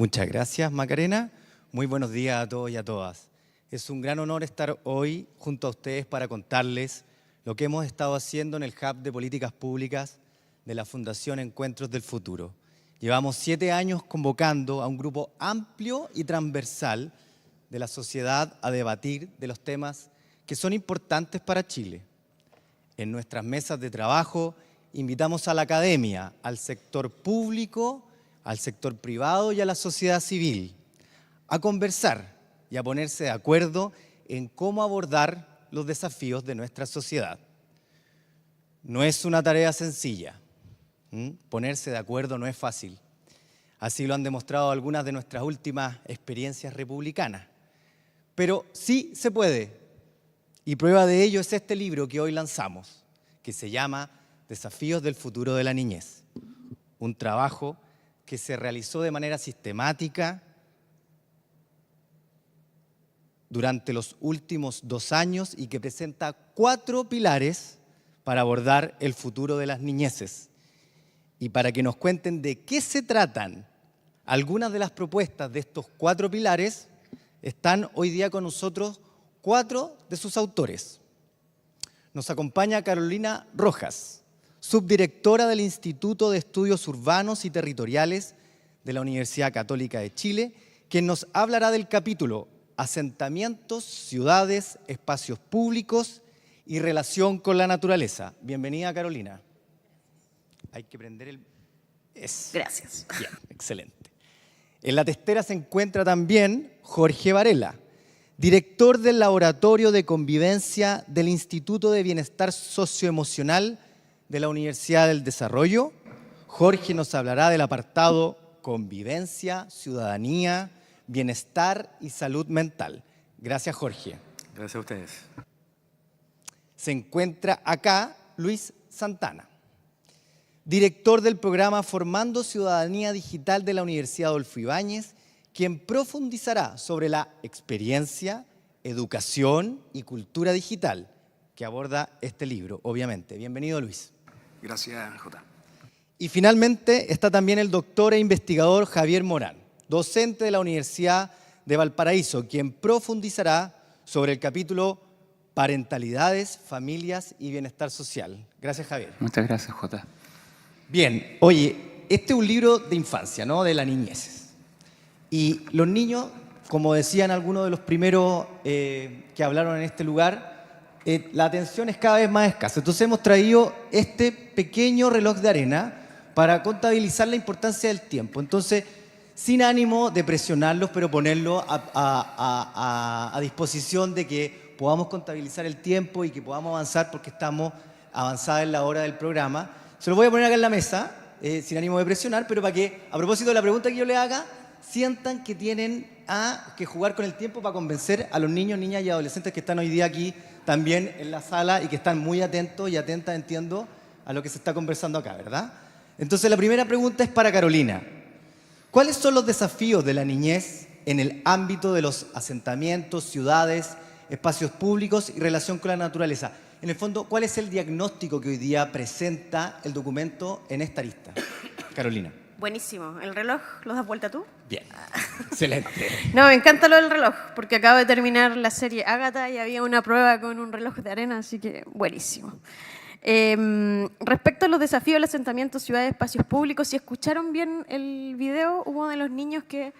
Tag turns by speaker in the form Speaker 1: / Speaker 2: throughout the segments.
Speaker 1: Muchas gracias, Macarena. Muy buenos días a todos y a todas. Es un gran honor estar hoy junto a ustedes para contarles lo que hemos estado haciendo en el Hub de Políticas Públicas de la Fundación Encuentros del Futuro. Llevamos 7 años convocando a un grupo amplio y transversal de la sociedad a debatir de los temas que son importantes para Chile. En nuestras mesas de trabajo invitamos a la academia, al sector público, al sector privado y a la sociedad civil a conversar y a ponerse de acuerdo en cómo abordar los desafíos de nuestra sociedad. No es una tarea sencilla. Ponerse de acuerdo no es fácil. Así lo han demostrado algunas de nuestras últimas experiencias republicanas. Pero sí se puede. Y prueba de ello es este libro que hoy lanzamos, que se llama Desafíos del futuro de la niñez. Un trabajo que se realizó de manera sistemática durante los últimos 2 años y que presenta 4 pilares para abordar el futuro de las niñeces. Y para que nos cuenten de qué se tratan algunas de las propuestas de estos 4 pilares, están hoy día con nosotros 4 de sus autores. Nos acompaña Carolina Rojas, subdirectora del Instituto de Estudios Urbanos y Territoriales de la Universidad Católica de Chile, quien nos hablará del capítulo Asentamientos, ciudades, espacios públicos y relación con la naturaleza. Bienvenida, Carolina. Hay que prender el...
Speaker 2: Gracias.
Speaker 1: Bien, excelente. En la testera se encuentra también Jorge Varela, director del Laboratorio de Convivencia del Instituto de Bienestar Socioemocional de la Universidad del Desarrollo. Jorge nos hablará del apartado Convivencia, Ciudadanía, Bienestar y Salud Mental. Gracias, Jorge.
Speaker 3: Gracias a ustedes.
Speaker 1: Se encuentra acá Luis Santana, director del programa Formando Ciudadanía Digital de la Universidad Adolfo Ibáñez, quien profundizará sobre la experiencia, educación y cultura digital que aborda este libro, obviamente. Bienvenido, Luis.
Speaker 3: Gracias, Jota.
Speaker 1: Y finalmente está también el doctor e investigador Javier Morán, docente de la Universidad de Valparaíso, quien profundizará sobre el capítulo Parentalidades, Familias y Bienestar Social. Gracias, Javier.
Speaker 3: Muchas gracias, Jota.
Speaker 1: Bien, oye, este es un libro de infancia, ¿no? De la niñez. Y los niños, como decían algunos de los primeros que hablaron en este lugar, la atención es cada vez más escasa. Entonces hemos traído este pequeño reloj de arena para contabilizar la importancia del tiempo. Entonces, sin ánimo de presionarlos, pero ponerlo a disposición de que podamos contabilizar el tiempo y que podamos avanzar porque estamos avanzados en la hora del programa. Se lo voy a poner acá en la mesa, sin ánimo de presionar, pero para que, a propósito de la pregunta que yo le haga, sientan que tienen que jugar con el tiempo para convencer a los niños, niñas y adolescentes que están hoy día aquí también en la sala y que están muy atentos y atentas, entiendo, a lo que se está conversando acá, ¿verdad? Entonces, la primera pregunta es para Carolina. ¿Cuáles son los desafíos de la niñez en el ámbito de los asentamientos, ciudades, espacios públicos y relación con la naturaleza? En el fondo, ¿cuál es el diagnóstico que hoy día presenta el documento en esta arista? Carolina.
Speaker 2: Buenísimo. ¿El reloj lo das vuelta tú?
Speaker 1: Bien, excelente.
Speaker 2: No, me encanta lo del reloj, porque acabo de terminar la serie Ágata y había una prueba con un reloj de arena, así que buenísimo. Respecto a los desafíos del asentamiento, ciudades, espacios públicos, si escucharon bien el video, hubo uno de los niños que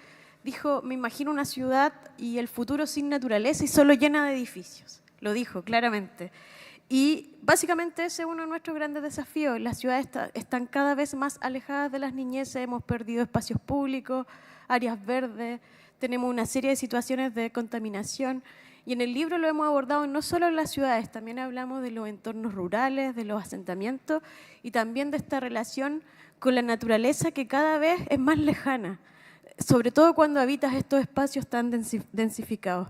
Speaker 2: dijo, me imagino una ciudad y el futuro sin naturaleza y solo llena de edificios. Lo dijo claramente. Y básicamente ese es uno de nuestros grandes desafíos. Las ciudades están cada vez más alejadas de las niñeces, hemos perdido espacios públicos, áreas verdes, tenemos una serie de situaciones de contaminación. Y en el libro lo hemos abordado no solo en las ciudades, también hablamos de los entornos rurales, de los asentamientos y también de esta relación con la naturaleza que cada vez es más lejana, sobre todo cuando habitas estos espacios tan densificados.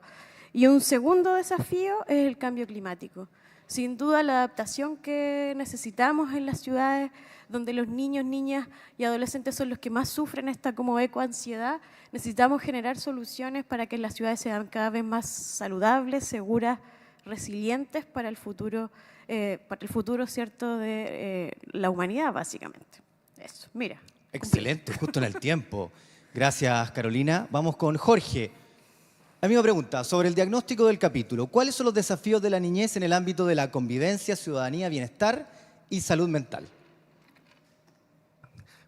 Speaker 2: Y un segundo desafío es el cambio climático. Sin duda la adaptación que necesitamos en las ciudades, donde los niños, niñas y adolescentes son los que más sufren esta como ecoansiedad, necesitamos generar soluciones para que las ciudades sean cada vez más saludables, seguras, resilientes para el futuro, ¿cierto?, de la humanidad, básicamente. Eso, mira.
Speaker 1: Excelente, justo en el tiempo. Gracias, Carolina. Vamos con Jorge. La misma pregunta, sobre el diagnóstico del capítulo. ¿Cuáles son los desafíos de la niñez en el ámbito de la convivencia, ciudadanía, bienestar y salud mental?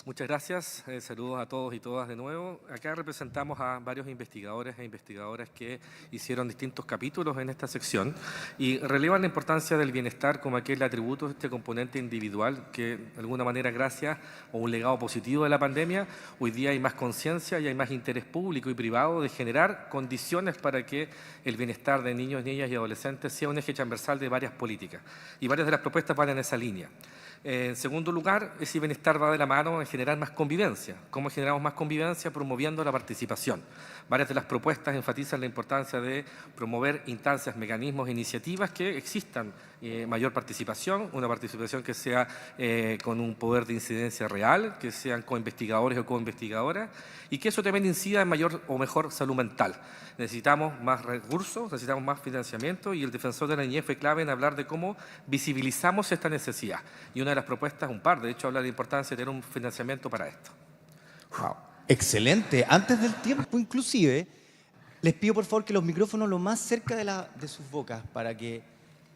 Speaker 3: Muchas gracias. Saludos a todos y todas de nuevo. Acá representamos a varios investigadores e investigadoras que hicieron distintos capítulos en esta sección y relevan la importancia del bienestar como aquel atributo, este componente individual que de alguna manera, gracias a un legado positivo de la pandemia, hoy día hay más conciencia y hay más interés público y privado de generar condiciones para que el bienestar de niños, niñas y adolescentes sea un eje transversal de varias políticas. Y varias de las propuestas van en esa línea. En segundo lugar, ese bienestar va de la mano en generar más convivencia. ¿Cómo generamos más convivencia? Promoviendo la participación. Varias de las propuestas enfatizan la importancia de promover instancias, mecanismos, iniciativas que existan mayor participación, una participación que sea con un poder de incidencia real, que sean co-investigadores o co-investigadoras, y que eso también incida en mayor o mejor salud mental. Necesitamos más recursos, necesitamos más financiamiento, y el defensor de la niñez fue clave en hablar de cómo visibilizamos esta necesidad. Y una de las propuestas, un par, de hecho, habla de la importancia de tener un financiamiento para esto.
Speaker 1: Wow. Excelente. Antes del tiempo, inclusive, les pido por favor que los micrófonos lo más cerca de sus bocas para que,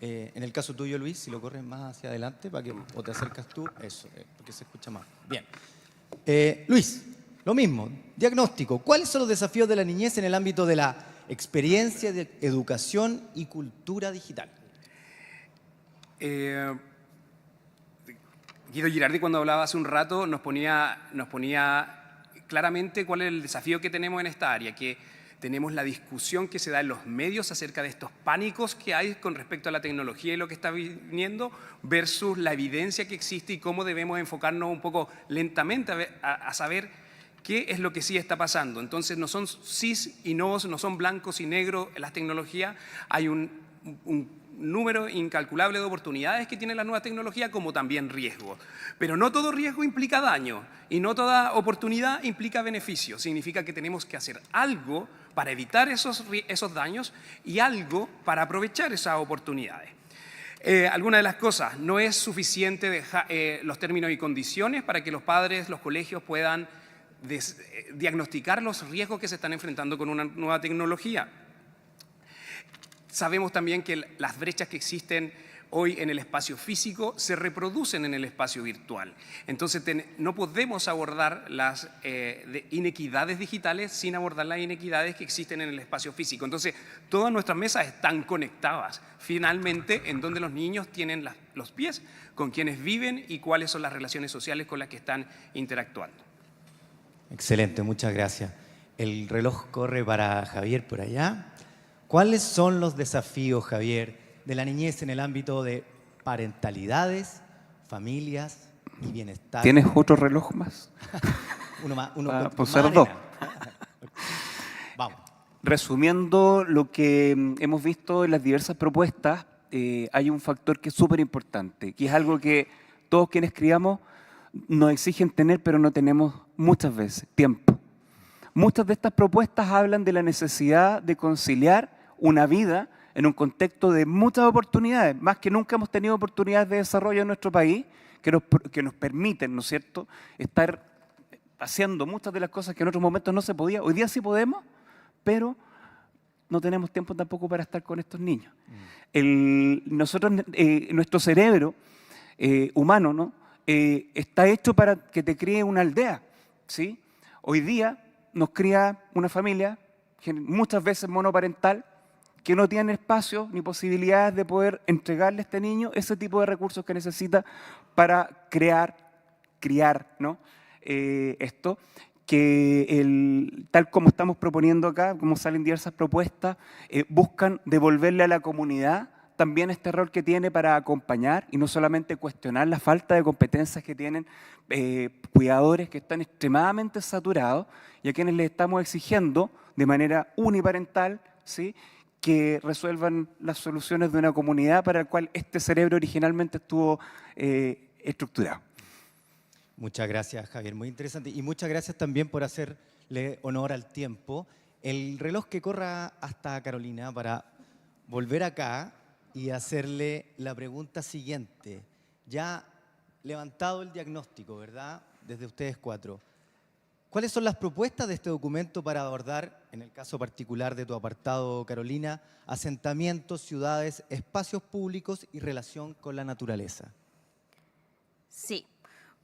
Speaker 1: en el caso tuyo, Luis, si lo corres más hacia adelante, para que, o te acercas tú, eso, porque se escucha más. Bien. Luis, lo mismo, diagnóstico. ¿Cuáles son los desafíos de la niñez en el ámbito de la experiencia de educación y cultura digital?
Speaker 4: Guido Girardi, cuando hablaba hace un rato, nos ponía claramente cuál es el desafío que tenemos en esta área, que tenemos la discusión que se da en los medios acerca de estos pánicos que hay con respecto a la tecnología y lo que está viniendo versus la evidencia que existe y cómo debemos enfocarnos un poco lentamente a saber qué es lo que sí está pasando. Entonces no son cis y no son blancos y negros en las tecnologías, hay un número incalculable de oportunidades que tiene la nueva tecnología, como también riesgos. Pero no todo riesgo implica daño y no toda oportunidad implica beneficio. Significa que tenemos que hacer algo para evitar esos daños y algo para aprovechar esas oportunidades. Algunas de las cosas, no es suficiente dejar los términos y condiciones para que los padres, los colegios puedan diagnosticar los riesgos que se están enfrentando con una nueva tecnología. Sabemos también que las brechas que existen hoy en el espacio físico se reproducen en el espacio virtual. Entonces no podemos abordar las inequidades digitales sin abordar las inequidades que existen en el espacio físico. Entonces todas nuestras mesas están conectadas finalmente en donde los niños tienen los pies, con quienes viven y cuáles son las relaciones sociales con las que están interactuando.
Speaker 1: Excelente, muchas gracias. El reloj corre para Javier por allá. ¿Cuáles son los desafíos, Javier, de la niñez en el ámbito de parentalidades, familias y bienestar?
Speaker 5: ¿Tienes otro reloj más?
Speaker 1: Uno más,
Speaker 5: Para
Speaker 1: más
Speaker 5: ser dos.
Speaker 1: Vamos.
Speaker 5: Resumiendo lo que hemos visto en las diversas propuestas, hay un factor que es súper importante, que es algo que todos quienes criamos nos exigen tener, pero no tenemos muchas veces: tiempo. Muchas de estas propuestas hablan de la necesidad de conciliar una vida en un contexto de muchas oportunidades. Más que nunca hemos tenido oportunidades de desarrollo en nuestro país que nos permiten, ¿no es cierto?, estar haciendo muchas de las cosas que en otros momentos no se podía. Hoy día sí podemos, pero no tenemos tiempo tampoco para estar con estos niños. Nuestro cerebro humano, ¿no?, está hecho para que te críe una aldea, ¿sí? Hoy día nos cría una familia, muchas veces monoparental, que no tiene espacio ni posibilidades de poder entregarle a este niño ese tipo de recursos que necesita para criar, ¿no?, esto, que tal como estamos proponiendo acá, como salen diversas propuestas, buscan devolverle a la comunidad también este rol que tiene para acompañar y no solamente cuestionar la falta de competencias que tienen cuidadores que están extremadamente saturados y a quienes les estamos exigiendo de manera uniparental, ¿sí?, que resuelvan las soluciones de una comunidad para la cual este cerebro originalmente estuvo estructurado.
Speaker 1: Muchas gracias, Javier. Muy interesante. Y muchas gracias también por hacerle honor al tiempo. El reloj que corra hasta Carolina para volver acá y hacerle la pregunta siguiente. Ya levantado el diagnóstico, ¿verdad?, desde ustedes cuatro. ¿Cuáles son las propuestas de este documento para abordar, en el caso particular de tu apartado, Carolina, asentamientos, ciudades, espacios públicos y relación con la naturaleza?
Speaker 2: Sí.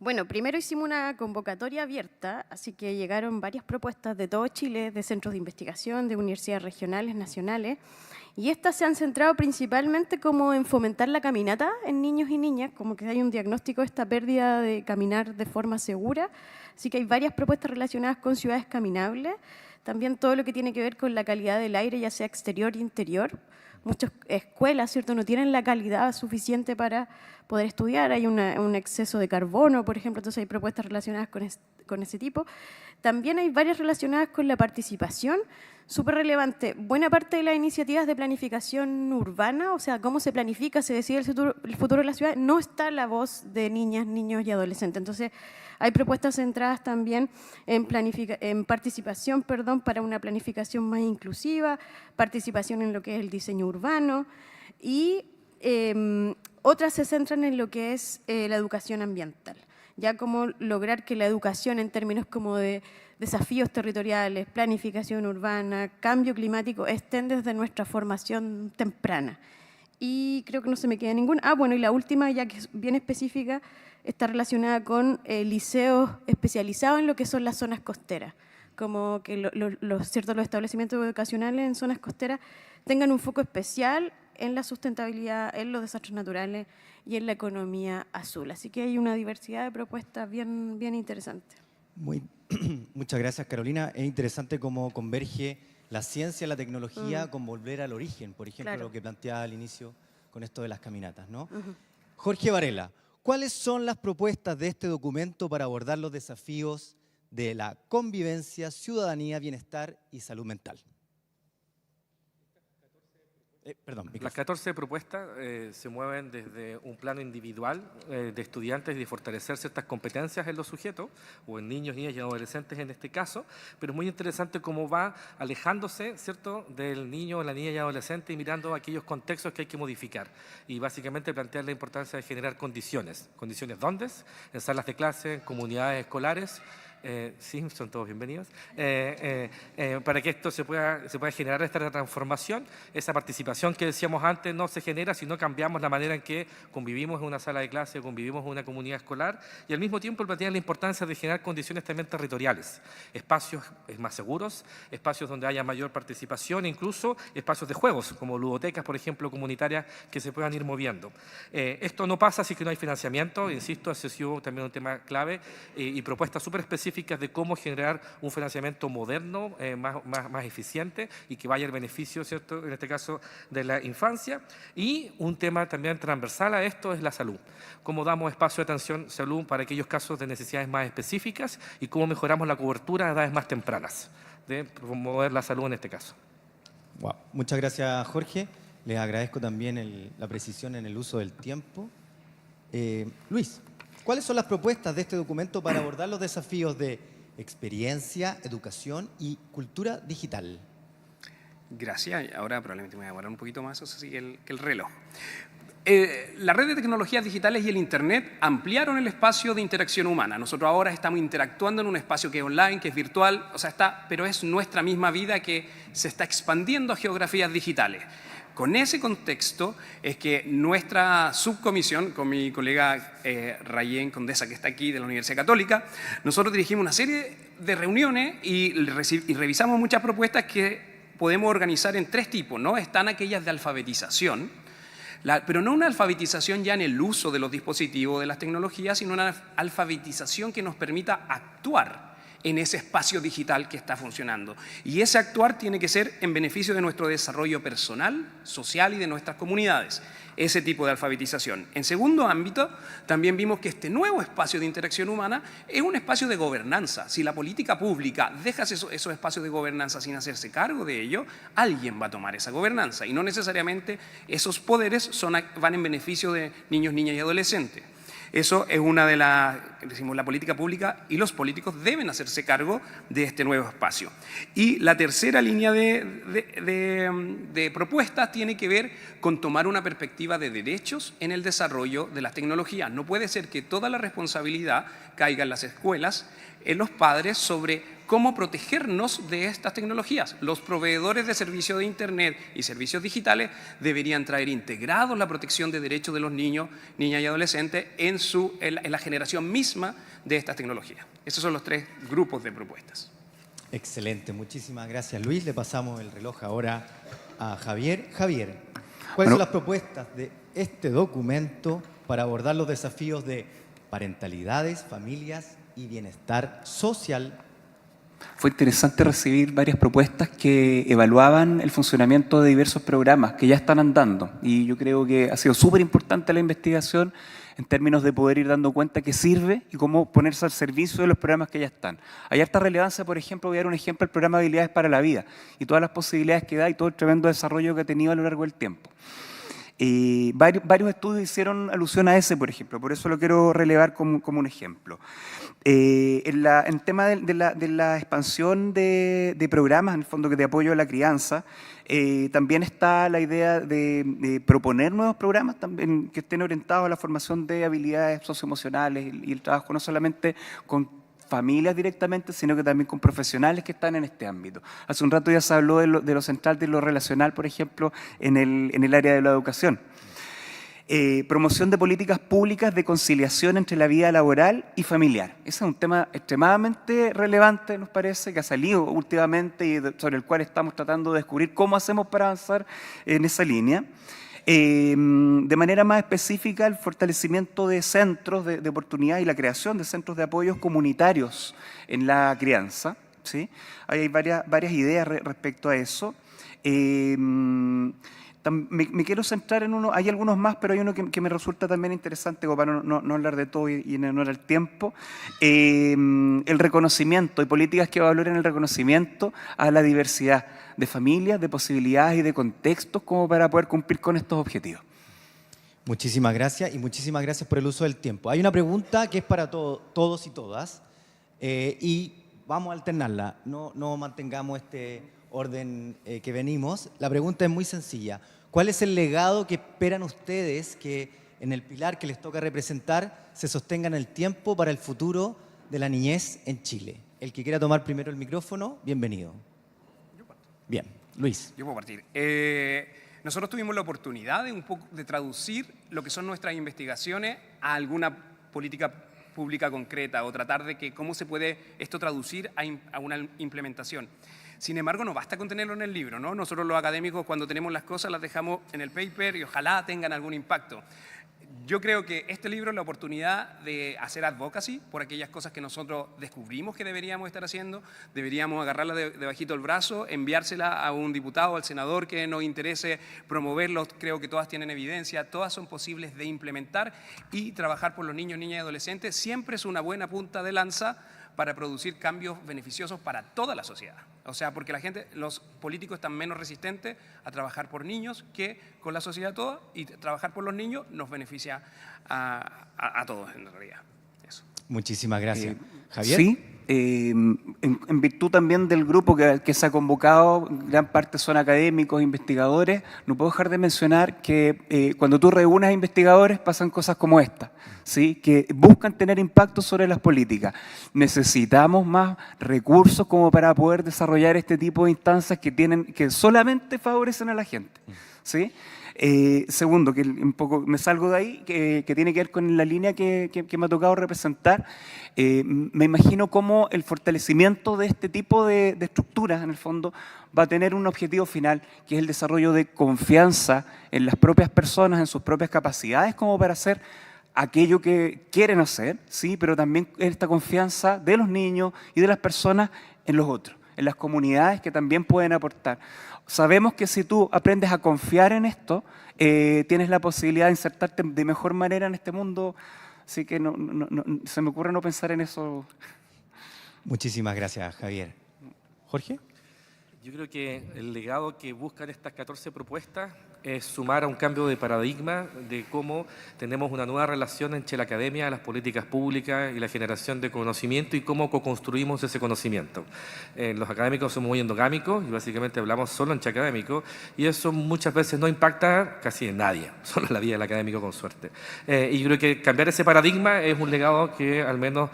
Speaker 2: Bueno, primero hicimos una convocatoria abierta, así que llegaron varias propuestas de todo Chile, de centros de investigación, de universidades regionales, nacionales, y estas se han centrado principalmente como en fomentar la caminata en niños y niñas, como que hay un diagnóstico de esta pérdida de caminar de forma segura, así que hay varias propuestas relacionadas con ciudades caminables, también todo lo que tiene que ver con la calidad del aire, ya sea exterior e interior. Muchas escuelas, ¿cierto?, no tienen la calidad suficiente para poder estudiar, hay un exceso de carbono, por ejemplo, entonces hay propuestas relacionadas con ese tipo. También hay varias relacionadas con la participación, súper relevante. Buena parte de las iniciativas de planificación urbana, o sea, cómo se planifica, se decide el futuro de la ciudad, no está la voz de niñas, niños y adolescentes. Entonces, hay propuestas centradas también en participación, para una planificación más inclusiva, participación en lo que es el diseño urbano y otras se centran en lo que es la educación ambiental. Ya como lograr que la educación en términos como de desafíos territoriales, planificación urbana, cambio climático, estén desde nuestra formación temprana. Y creo que no se me queda ninguna. Ah, bueno, y la última, ya que es bien específica, está relacionada con liceos especializados en lo que son las zonas costeras. Como que los establecimientos educacionales en zonas costeras tengan un foco especial en la sustentabilidad, en los desastres naturales y en la economía azul. Así que hay una diversidad de propuestas bien, bien interesantes.
Speaker 1: Muchas gracias, Carolina. Es interesante cómo converge la ciencia y la tecnología con volver al origen, por ejemplo,
Speaker 2: Claro.
Speaker 1: lo que planteaba al inicio con esto de las caminatas, ¿no? Jorge Varela, ¿cuáles son las propuestas de este documento para abordar los desafíos de la convivencia, ciudadanía, bienestar y salud mental?
Speaker 3: Las 14 propuestas se mueven desde un plano individual de estudiantes y de fortalecer ciertas competencias en los sujetos, o en niños, niñas y adolescentes en este caso, pero es muy interesante cómo va alejándose, ¿cierto?, del niño, la niña y adolescente y mirando aquellos contextos que hay que modificar. Y básicamente plantear la importancia de generar condiciones. ¿Condiciones dónde? En salas de clase, en comunidades escolares. Sí, son todos bienvenidos, para que esto se pueda generar esta transformación. Esa participación que decíamos antes no se genera si no cambiamos la manera en que convivimos en una sala de clase, convivimos en una comunidad escolar, y al mismo tiempo plantear la importancia de generar condiciones también territoriales, espacios más seguros, espacios donde haya mayor participación, incluso espacios de juegos, como ludotecas, por ejemplo, comunitarias, que se puedan ir moviendo. Esto no pasa si que no hay financiamiento, insisto, ese ha sido también un tema clave, y propuestas súper específicas de cómo generar un financiamiento moderno, más eficiente y que vaya al beneficio, ¿cierto?, en este caso de la infancia. Y un tema también transversal a esto es la salud. Cómo damos espacio de atención salud para aquellos casos de necesidades más específicas y cómo mejoramos la cobertura a edades más tempranas, de promover la salud en este caso.
Speaker 1: Wow. Muchas gracias, Jorge. Les agradezco también la precisión en el uso del tiempo. Luis, ¿cuáles son las propuestas de este documento para abordar los desafíos de experiencia, educación y cultura digital?
Speaker 4: Gracias. Ahora probablemente me voy a demorar un poquito más, eso sí, que el reloj. La red de tecnologías digitales y el Internet ampliaron el espacio de interacción humana. Nosotros ahora estamos interactuando en un espacio que es online, que es virtual, o sea, pero es nuestra misma vida que se está expandiendo a geografías digitales. Con ese contexto es que nuestra subcomisión, con mi colega Rayén Condesa, que está aquí de la Universidad Católica, nosotros dirigimos una serie de reuniones y revisamos muchas propuestas que podemos organizar en tres tipos, ¿no? Están aquellas de alfabetización, pero no una alfabetización ya en el uso de los dispositivos, de las tecnologías, sino una alfabetización que nos permita actuar en ese espacio digital que está funcionando. Y ese actuar tiene que ser en beneficio de nuestro desarrollo personal, social y de nuestras comunidades. Ese tipo de alfabetización. En segundo ámbito, también vimos que este nuevo espacio de interacción humana es un espacio de gobernanza. Si la política pública deja esos espacios de gobernanza sin hacerse cargo de ello, alguien va a tomar esa gobernanza. Y no necesariamente esos poderes van en beneficio de niños, niñas y adolescentes. Eso es una de decimos, la política pública y los políticos deben hacerse cargo de este nuevo espacio. Y la tercera línea de propuestas tiene que ver con tomar una perspectiva de derechos en el desarrollo de las tecnologías. No puede ser que toda la responsabilidad caiga en las escuelas en los padres sobre cómo protegernos de estas tecnologías. Los proveedores de servicios de Internet y servicios digitales deberían traer integrados la protección de derechos de los niños, niñas y adolescentes en la generación misma de estas tecnologías. Esos son los 3 grupos de propuestas.
Speaker 1: Excelente, muchísimas gracias, Luis. Le pasamos el reloj ahora a Javier. Javier, ¿cuáles son las propuestas de este documento para abordar los desafíos de parentalidades, familias y bienestar social?
Speaker 5: Fue interesante recibir varias propuestas que evaluaban el funcionamiento de diversos programas que ya están andando. Y yo creo que ha sido súper importante la investigación en términos de poder ir dando cuenta qué sirve y cómo ponerse al servicio de los programas que ya están. Hay harta relevancia, por ejemplo, voy a dar un ejemplo, el programa Habilidades para la Vida y todas las posibilidades que da y todo el tremendo desarrollo que ha tenido a lo largo del tiempo. Varios estudios hicieron alusión a ese, por ejemplo, por eso lo quiero relevar como un ejemplo. En tema de la expansión de programas, en el fondo, que de apoyo a la crianza, también está la idea de proponer nuevos programas también que estén orientados a la formación de habilidades socioemocionales y el trabajo no solamente con familias directamente, sino que también con profesionales que están en este ámbito. Hace un rato ya se habló de lo central, de lo relacional, por ejemplo, en el área de la educación. Promoción de políticas públicas de conciliación entre la vida laboral y familiar. Ese es un tema extremadamente relevante, nos parece, que ha salido últimamente y sobre el cual estamos tratando de descubrir cómo hacemos para avanzar en esa línea. De manera más específica, el fortalecimiento de centros de oportunidad y la creación de centros de apoyos comunitarios en la crianza, ¿sí? Hay varias ideas respecto a eso. Me quiero centrar en uno, hay algunos más, pero hay uno que me resulta también interesante, como para no hablar de todo y no era el tiempo. El reconocimiento y políticas que valoren el reconocimiento a la diversidad de familias, de posibilidades y de contextos como para poder cumplir con estos objetivos.
Speaker 1: Muchísimas gracias y muchísimas gracias por el uso del tiempo. Hay una pregunta que es para todos y todas y vamos a alternarla, no mantengamos este orden que venimos. La pregunta es muy sencilla. ¿Cuál es el legado que esperan ustedes que en el pilar que les toca representar se sostenga en el tiempo para el futuro de la niñez en Chile? El que quiera tomar primero el micrófono, bienvenido. Bien, Luis.
Speaker 4: Yo puedo partir. Nosotros tuvimos la oportunidad de traducir lo que son nuestras investigaciones a alguna política pública concreta o tratar de cómo se puede esto traducir a una implementación. Sin embargo, no basta con tenerlo en el libro, ¿no? Nosotros los académicos, cuando tenemos las cosas, las dejamos en el paper y ojalá tengan algún impacto. Yo creo que este libro es la oportunidad de hacer advocacy por aquellas cosas que nosotros descubrimos que deberíamos estar haciendo. Deberíamos agarrarla de bajito el brazo, enviársela a un diputado, al senador que nos interese promoverlos. Creo que todas tienen evidencia, todas son posibles de implementar y trabajar por los niños, niñas y adolescentes. Siempre es una buena punta de lanza para producir cambios beneficiosos para toda la sociedad. O sea, porque los políticos están menos resistentes a trabajar por niños que con la sociedad toda, y trabajar por los niños nos beneficia a todos en realidad. Eso.
Speaker 1: Muchísimas gracias. Javier.
Speaker 5: Sí, en virtud también del grupo que se ha convocado, gran parte son académicos, investigadores, no puedo dejar de mencionar que cuando tú reúnes a investigadores pasan cosas como esta, ¿sí? Que buscan tener impacto sobre las políticas. Necesitamos más recursos como para poder desarrollar este tipo de instancias que solamente favorecen a la gente, ¿sí? Segundo, que un poco me salgo de ahí, que tiene que ver con la línea que me ha tocado representar. Me imagino cómo el fortalecimiento de este tipo de estructuras, en el fondo, va a tener un objetivo final, que es el desarrollo de confianza en las propias personas, en sus propias capacidades, como para hacer aquello que quieren hacer, ¿sí? Pero también esta confianza de los niños y de las personas en los otros, en las comunidades que también pueden aportar. Sabemos que si tú aprendes a confiar en esto, tienes la posibilidad de insertarte de mejor manera en este mundo, así que se me ocurre no pensar en eso.
Speaker 1: Muchísimas gracias, Javier. Jorge.
Speaker 3: Yo creo que el legado que buscan estas 14 propuestas es sumar a un cambio de paradigma de cómo tenemos una nueva relación entre la academia, las políticas públicas y la generación de conocimiento y cómo co-construimos ese conocimiento. Los académicos somos muy endogámicos y básicamente hablamos solo entre académicos y eso muchas veces no impacta casi en nadie, solo en la vida del académico con suerte. Y yo creo que cambiar ese paradigma es un legado que al menos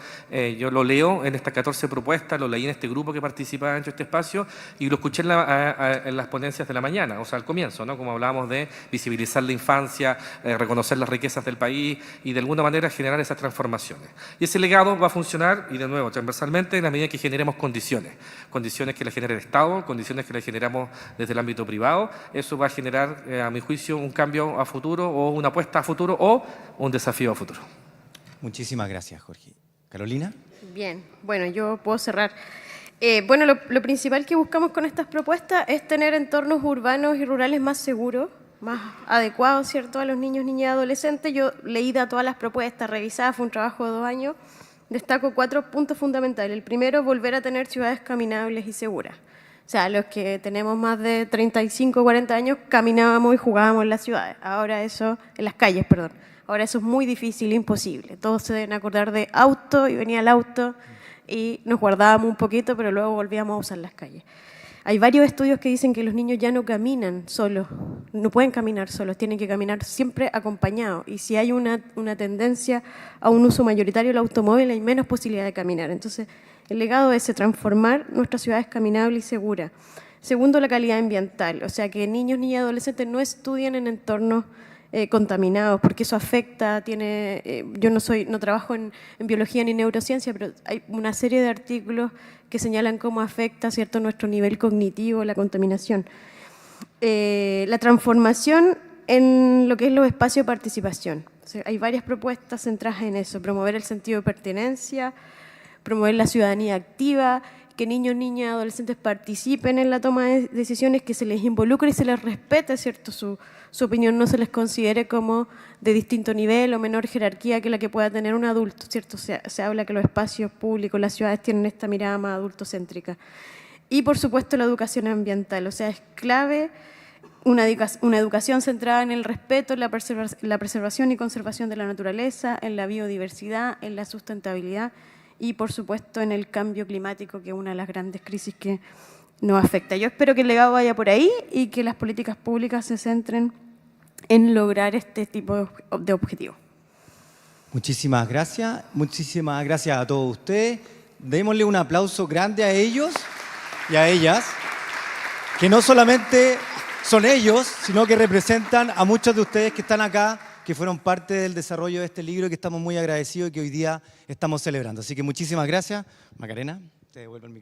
Speaker 3: yo lo leo en estas 14 propuestas, lo leí en este grupo que participa dentro de este espacio y lo escuché en las ponencias de la mañana, o sea, al comienzo, ¿no? Como hablábamos de visibilizar la infancia, reconocer las riquezas del país y de alguna manera generar esas transformaciones. Y ese legado va a funcionar, y de nuevo, transversalmente, en la medida que generemos condiciones que le genere el Estado, condiciones que le generamos desde el ámbito privado. Eso va a generar, a mi juicio, un cambio a futuro o una apuesta a futuro o un desafío a futuro.
Speaker 1: Muchísimas gracias, Jorge. Carolina.
Speaker 2: Bien, bueno, yo puedo cerrar. Bueno, lo principal que buscamos con estas propuestas es tener entornos urbanos y rurales más seguros, más adecuados, ¿cierto?, a los niños, niñas y adolescentes. Yo leí todas las propuestas, revisadas, fue un trabajo de 2 años. Destaco 4 puntos fundamentales. El primero, volver a tener ciudades caminables y seguras. O sea, los que tenemos más de 35, 40 años caminábamos y jugábamos en las ciudades. Ahora eso, en las calles, perdón. Ahora eso es muy difícil, imposible. Todos se deben acordar de auto y venía el auto y nos guardábamos un poquito, pero luego volvíamos a usar las calles. Hay varios estudios que dicen que los niños ya no caminan solos, no pueden caminar solos, tienen que caminar siempre acompañados. Y si hay una tendencia a un uso mayoritario del automóvil, hay menos posibilidad de caminar. Entonces, el legado es transformar nuestras ciudades caminables y seguras. Segundo, la calidad ambiental, o sea, que niños, niñas y adolescentes no estudien en entornos contaminados, porque eso afecta, yo no trabajo en biología ni neurociencia, pero hay una serie de artículos que señalan cómo afecta, ¿cierto?, nuestro nivel cognitivo, la contaminación. La transformación en lo que es los espacios de participación. O sea, hay varias propuestas centradas en eso, promover el sentido de pertenencia, promover la ciudadanía activa, que niños, niñas y adolescentes participen en la toma de decisiones, que se les involucre y se les respete, ¿cierto?, su opinión, no se les considere como de distinto nivel o menor jerarquía que la que pueda tener un adulto, ¿cierto? Se habla que los espacios públicos, las ciudades tienen esta mirada más adultocéntrica. Y, por supuesto, la educación ambiental, o sea, es clave una educación centrada en el respeto, en la preservación y conservación de la naturaleza, en la biodiversidad, en la sustentabilidad y, por supuesto, en el cambio climático, que es una de las grandes crisis que nos afecta. Yo espero que el legado vaya por ahí y que las políticas públicas se centren en lograr este tipo de objetivos.
Speaker 1: Muchísimas gracias a todos ustedes. Démosle un aplauso grande a ellos y a ellas, que no solamente son ellos, sino que representan a muchos de ustedes que están acá, que fueron parte del desarrollo de este libro y que estamos muy agradecidos y que hoy día estamos celebrando. Así que muchísimas gracias. Macarena, te devuelvo el micrófono.